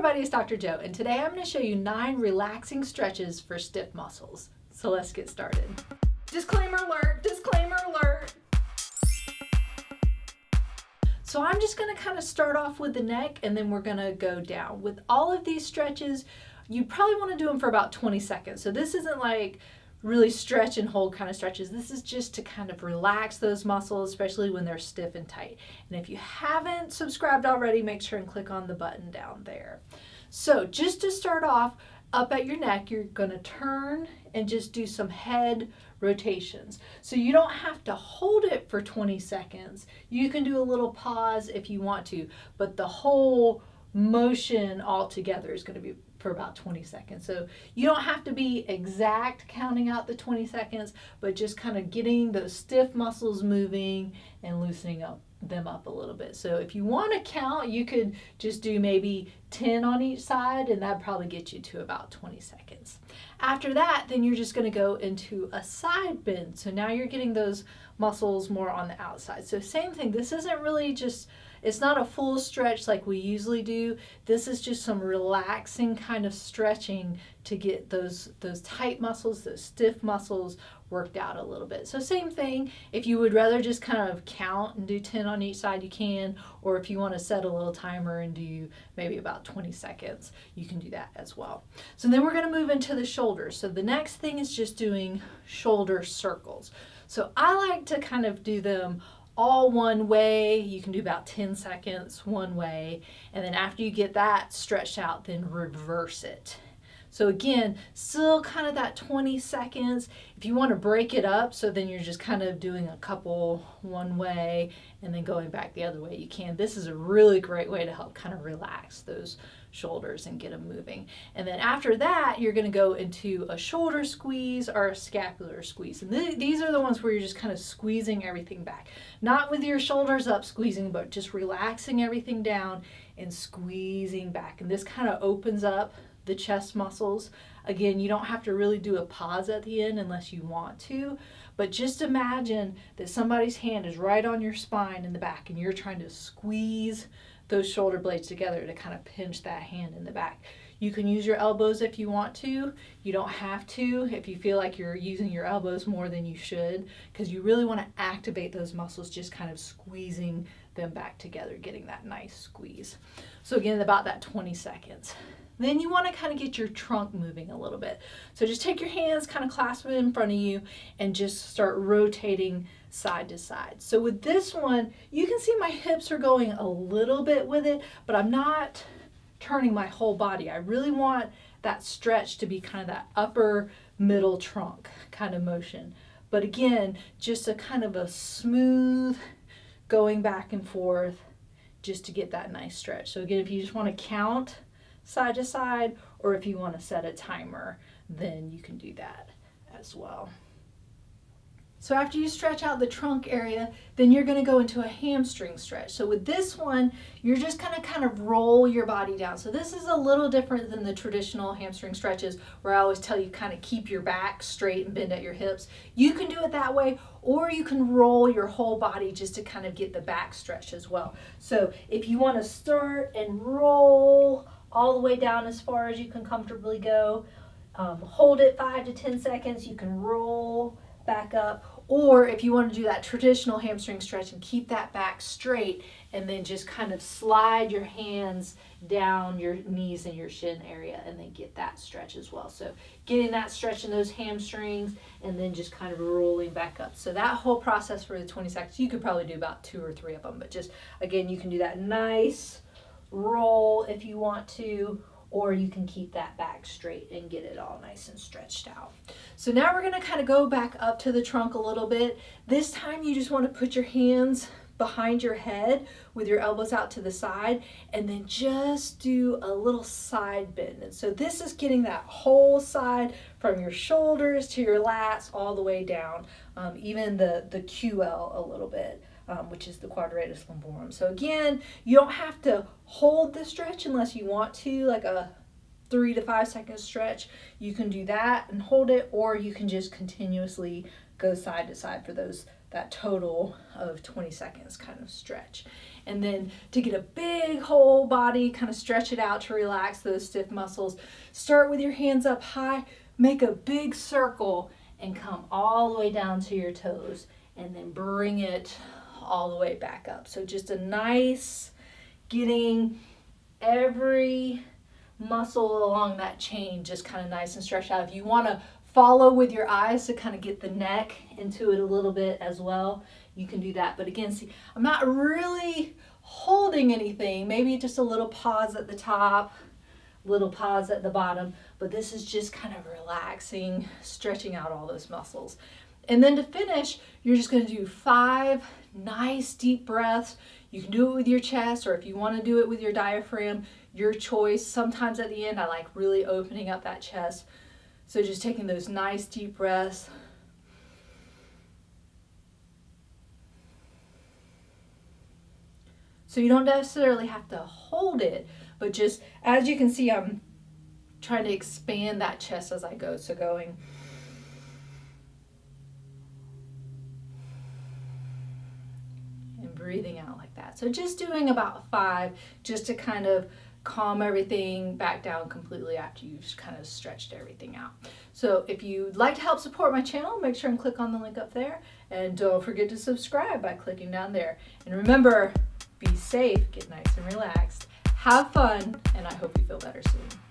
everybody, it's Dr. Joe, and today I'm going to show you 9 relaxing stretches for stiff muscles. So let's get started. Disclaimer alert, disclaimer alert. So I'm just going to kind of start off with the neck and then we're going to go down. With all of these stretches, you probably want to do them for about 20 seconds. So this isn't like really stretch and hold kind of stretches. This is just to kind of relax those muscles, especially when they're stiff and tight. And if you haven't subscribed already, make sure and click on the button down there. So just to start off, up at your neck, you're going to turn and just do some head rotations. So you don't have to hold it for 20 seconds. You can do a little pause if you want to, but the whole motion altogether is going to be for about 20 seconds. So you don't have to be exact counting out the 20 seconds, but just kind of getting those stiff muscles moving and loosening them up a little bit. So if you want to count, you could just do maybe 10 on each side, and that'd probably get you to about 20 seconds. After that, then you're just going to go into a side bend. So now you're getting those muscles more on the outside. So same thing, this isn't really just, it's not a full stretch like we usually do. This is just some relaxing kind of stretching to get those tight muscles, those stiff muscles worked out a little bit. So same thing, if you would rather just kind of count and do 10 on each side, you can, or if you want to set a little timer and do maybe about 20 seconds, you can do that as well. So then we're going to move into the shoulders. So the next thing is just doing shoulder circles. So I like to kind of do them all one way. You can do about 10 seconds one way, and then after you get that stretched out, then reverse it. So again, still kind of that 20 seconds. If you want to break it up, so then you're just kind of doing a couple one way and then going back the other way, you can. This is a really great way to help kind of relax those shoulders and get them moving. And then after that, you're going to go into a shoulder squeeze or a scapular squeeze. And these are the ones where you're just kind of squeezing everything back. Not with your shoulders up squeezing, but just relaxing everything down and squeezing back. And this kind of opens up the chest muscles. Again, you don't have to really do a pause at the end unless you want to, but just imagine that somebody's hand is right on your spine in the back and you're trying to squeeze those shoulder blades together to kind of pinch that hand in the back. You can use your elbows if you want to. You don't have to if you feel like you're using your elbows more than you should, because you really want to activate those muscles, just kind of squeezing them back together, getting that nice squeeze. So again, about that 20 seconds. Then you want to kind of get your trunk moving a little bit. So just take your hands, kind of clasp it in front of you, and just start rotating side to side. So with this one, you can see my hips are going a little bit with it, but I'm not turning my whole body. I really want that stretch to be kind of that upper middle trunk kind of motion. But again, just a kind of a smooth going back and forth just to get that nice stretch. So again, if you just want to count side to side, or if you want to set a timer, then you can do that as well. So after you stretch out the trunk area, then you're going to go into a hamstring stretch. So with this one, you're just going to kind of roll your body down. So this is a little different than the traditional hamstring stretches where I always tell you kind of keep your back straight and bend at your hips. You can do it that way, or you can roll your whole body just to kind of get the back stretch as well. So if you want to start and roll all the way down as far as you can comfortably go, hold it 5 to 10 seconds, you can roll back up, or if you want to do that traditional hamstring stretch and keep that back straight, and then just kind of slide your hands down your knees and your shin area and then get that stretch as well. So getting that stretch in those hamstrings and then just kind of rolling back up. So that whole process for the 20 seconds, you could probably do about 2 or 3 of them, but just again, you can do that nice roll if you want to, or you can keep that back straight and get it all nice and stretched out. So now we're going to kind of go back up to the trunk a little bit. This time you just want to put your hands behind your head with your elbows out to the side, and then just do a little side bend. And so this is getting that whole side from your shoulders to your lats all the way down, even the QL a little bit. Which is the quadratus lumborum. So again, you don't have to hold the stretch unless you want to, like a 3 to 5 second stretch. You can do that and hold it, or you can just continuously go side to side for those that total of 20 seconds kind of stretch. And then to get a big whole body, kind of stretch it out to relax those stiff muscles, start with your hands up high, make a big circle and come all the way down to your toes, and then bring it all the way back up. So just a nice, getting every muscle along that chain just kind of nice and stretched out. If you want to follow with your eyes to kind of get the neck into it a little bit as well, you can do that. But again, see, I'm not really holding anything, maybe just a little pause at the top, little pause at the bottom, but this is just kind of relaxing, stretching out all those muscles. And then to finish, you're just going to do 5 nice deep breaths. You can do it with your chest, or if you want to do it with your diaphragm, your choice. Sometimes at the end, I like really opening up that chest. So just taking those nice deep breaths. So you don't necessarily have to hold it, but just, as you can see, I'm trying to expand that chest as I go. So going and breathing out like that. So just doing about 5 just to kind of calm everything back down completely after you've kind of stretched everything out. So if you'd like to help support my channel, make sure and click on the link up there. And don't forget to subscribe by clicking down there. And remember, be safe, get nice and relaxed, have fun, and I hope you feel better soon.